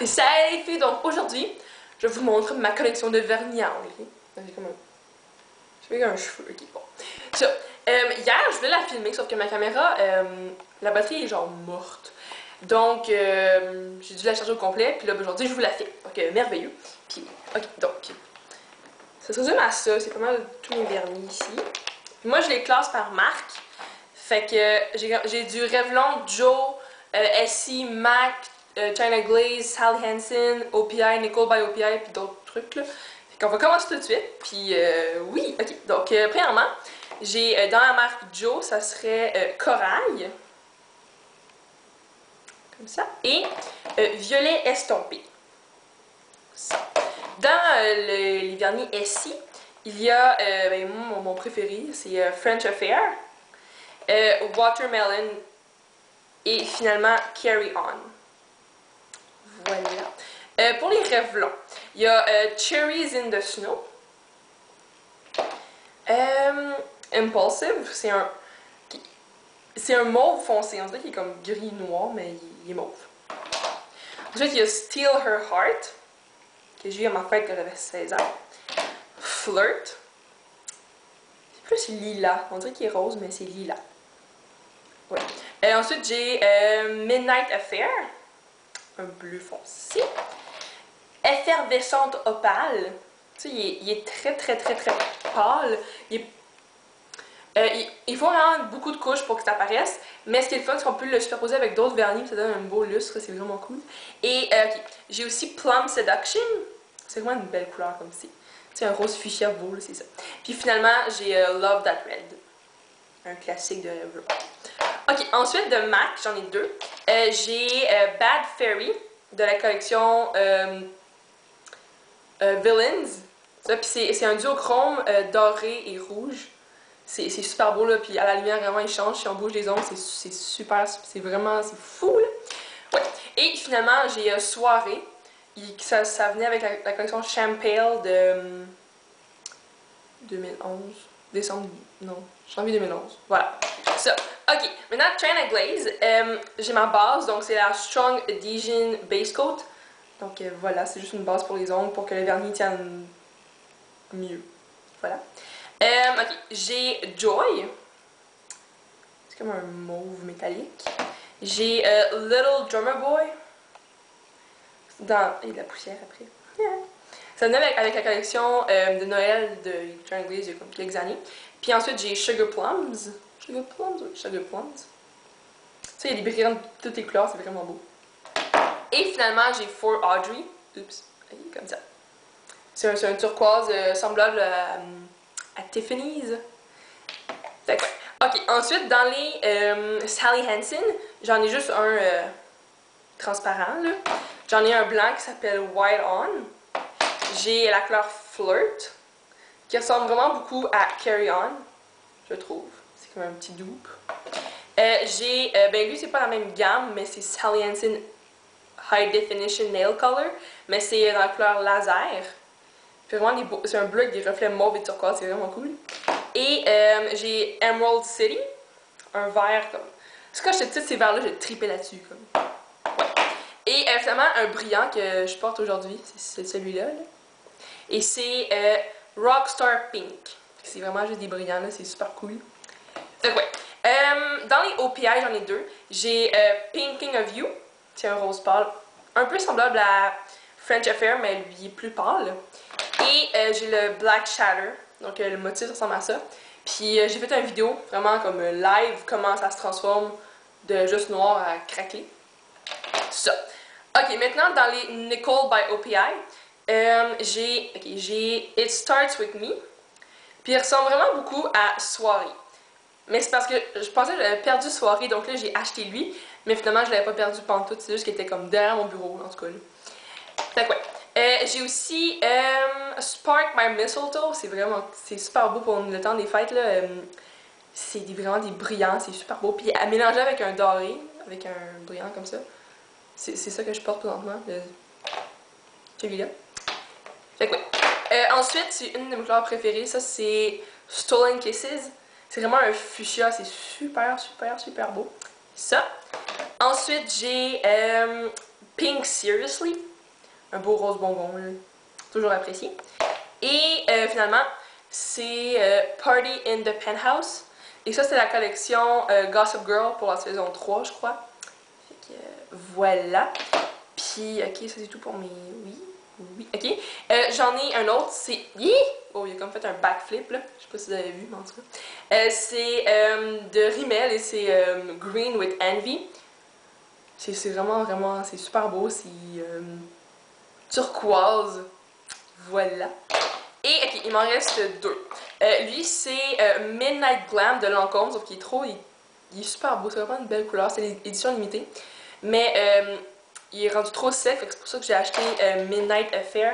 Salut les filles, donc aujourd'hui, je vais vous montrer ma collection de vernis à ongles. J'ai un cheveu, ok, bon. So, hier, je voulais la filmer, sauf que ma caméra, la batterie est genre morte. Donc, j'ai dû la charger au complet, puis là, aujourd'hui, je vous la filme. Donc, merveilleux. Puis, ok, donc, ça se résume à ça, c'est pas mal tous mes vernis ici. Puis moi, je les classe par marque. Fait que j'ai du Revlon, Joe, Essie, MAC, China Glaze, Sally Hansen, OPI, Nicole by OPI, puis d'autres trucs là. Fait qu'on va commencer tout de suite. Puis oui, ok. Donc premièrement, j'ai dans la marque Joe, ça serait Corail. Comme ça. Et Violet estompé. Ça. Dans les vernis Essie, il y a mon préféré, c'est French Affair, Watermelon et finalement Carry On. Voilà. Pour les Revlon, il y a Cherries in the Snow. Impulsive, c'est un mauve foncé. On dirait qu'il est comme gris-noir, mais il est mauve. Ensuite, il y a Steal Her Heart, que j'ai eu à ma fête quand j'avais 16 ans. Flirt. C'est plus lilas. On dirait qu'il est rose, mais c'est lilas. Ouais. Ensuite, j'ai Midnight Affair. Un bleu foncé. Effervescente opale. Tu sais, il est très pâle. Il faut vraiment beaucoup de couches pour que ça apparaisse. Mais ce qui est le fun, c'est qu'on peut le superposer avec d'autres vernis, ça donne un beau lustre, c'est vraiment cool. Et okay, j'ai aussi Plum Seduction. C'est vraiment une belle couleur comme ci. C'est un rose fuchsia beau, c'est ça. Puis finalement, j'ai Love That Red. Un classique de Revlon. Ok, ensuite de MAC, j'en ai deux. J'ai Bad Fairy de la collection Villains. C'est un duochrome doré et rouge. C'est super beau là, puis à la lumière vraiment il change. Si on bouge les ongles, c'est super, c'est vraiment, c'est fou là. Ouais. Et finalement j'ai Soirée. Ça venait avec la collection Champale de 2011. Décembre, non, janvier 2011. Voilà. Ça. Ok, maintenant China Glaze. J'ai ma base, donc c'est la Strong Adhesion Base Coat. Donc voilà, c'est juste une base pour les ongles pour que le vernis tienne mieux. Voilà. Ok, j'ai Joy. C'est comme un mauve métallique. J'ai Little Drummer Boy. Et de la poussière après. Yeah. Ça venait avec la collection de Noël de China Glaze il y a comme quelques années. Puis ensuite, j'ai Sugar Plums. Sugar Plums, oui, Sugar Plums. Tu sais, il y a des brillants de toutes les couleurs, c'est vraiment beau. Et finalement, j'ai For Audrey. Oups, comme ça. C'est un turquoise semblable à Tiffany's. Fait que, ok, ensuite, dans les Sally Hansen, j'en ai juste un transparent, là. J'en ai un blanc qui s'appelle White On. J'ai la couleur Flirt, qui ressemble vraiment beaucoup à Carry On, je trouve. C'est comme un petit dupe. J'ai, lui c'est pas la même gamme, mais c'est Sally Hansen High Definition Nail Color, mais c'est dans la couleur laser. C'est un bleu avec des reflets mauve et turquoise, c'est vraiment cool. Et j'ai Emerald City, un vert comme... C'est quand j'étais petite, ces verres-là, j'ai tripé là-dessus. Comme... Ouais. Et finalement, un brillant que je porte aujourd'hui, c'est celui-là. Là. Et c'est Rockstar Pink. C'est vraiment juste des brillants, c'est super cool. Donc ouais. Dans les OPI, j'en ai deux. J'ai Pinking of You, c'est un rose pâle, un peu semblable à French Affair, mais lui est plus pâle. Et j'ai le Black Shatter, donc le motif ressemble à ça. Puis j'ai fait une vidéo, vraiment comme live, comment ça se transforme de juste noir à craquelé. Ça. Ok, maintenant dans les Nicole by OPI, j'ai It Starts With Me. Puis il ressemble vraiment beaucoup à Soirée. Mais c'est parce que je pensais que j'avais perdu Soirée, donc là j'ai acheté lui. Mais finalement je l'avais pas perdu pantoute, c'est juste qu'il était comme derrière mon bureau, en tout cas. Là. Fait que ouais. J'ai aussi Spark My Mistletoe, c'est super beau pour le temps des fêtes là. C'est vraiment des brillants, c'est super beau. Puis à mélanger avec un doré, avec un brillant comme ça. C'est ça que je porte présentement, celui-là. Fait que ouais. Ensuite, c'est une de mes couleurs préférées, ça c'est Stolen Kisses. C'est vraiment un fuchsia, c'est super beau. Ça. Ensuite, j'ai Pink Seriously. un beau rose bonbon, là. Toujours apprécié. Et finalement, c'est Party in the Penthouse. Et ça, c'est la collection Gossip Girl pour la saison 3, je crois. Fait que voilà. Puis, ok, ça c'est tout pour mes... Oui, ok. J'en ai un autre, c'est... Oh, il a comme fait un backflip, là. Je sais pas si vous avez vu, mais en tout cas. C'est de Rimmel et c'est Green with Envy. C'est vraiment, c'est super beau. C'est turquoise. Voilà. Et, ok, il m'en reste deux. Lui, c'est Midnight Glam de Lancôme, sauf qu'il est trop... Il est super beau, c'est vraiment une belle couleur. C'est l'édition limitée. Mais... il est rendu trop sec, c'est pour ça que j'ai acheté Midnight Affair.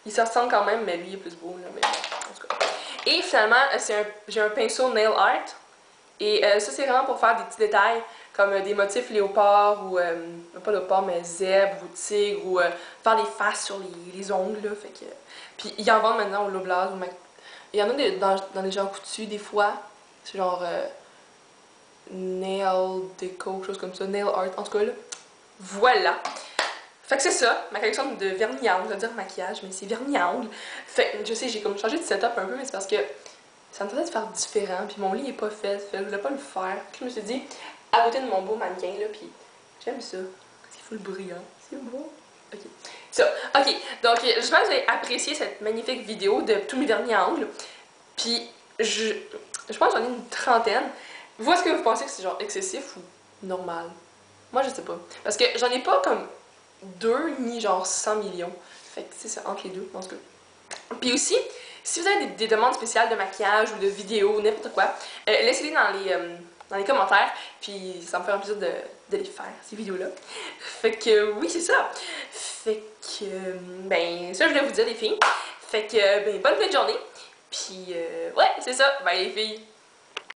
Il se ressemble quand même, mais lui il est plus beau. Là, mais en tout cas. Et finalement, j'ai un pinceau Nail Art. Et ça, c'est vraiment pour faire des petits détails, comme des motifs léopard, ou pas léopard, mais zèbre, ou tigre, ou faire des faces sur les ongles. Là, fait que... Puis ils en vendent maintenant au Loblaws. Il y en a dans les gens coutus, des fois. C'est genre Nail Deco, quelque chose comme ça, Nail Art, en tout cas là. Voilà. Fait que c'est ça, ma collection de vernis à ongles, je veux dire maquillage, mais c'est vernis à ongles. Fait que je sais, j'ai comme changé de setup un peu, mais c'est parce que ça me tentait de faire différent, puis mon lit est pas fait, fait que je voulais pas le faire. Puis je me suis dit, à côté de mon beau mannequin, là, puis j'aime ça. C'est full brillant, c'est beau. Ok. Ça, ok. Donc, j'espère que vous avez apprécié cette magnifique vidéo de tous mes vernis à ongles. Puis, je pense que j'en ai une trentaine. Vous, est-ce que vous pensez que c'est genre excessif ou normal? Moi, je sais pas. Parce que j'en ai pas comme 2 ni genre 100 millions. Fait que c'est ça, entre les deux, en tout cas. Puis aussi, si vous avez des demandes spéciales de maquillage ou de vidéos, n'importe quoi, laissez-les dans les commentaires. Puis ça me fait un plaisir de les faire, ces vidéos-là. Fait que oui, c'est ça. Fait que, ben, ça, je voulais vous dire, les filles. Fait que, ben, bonne fin de journée. Puis, ouais, c'est ça. Bye, les filles.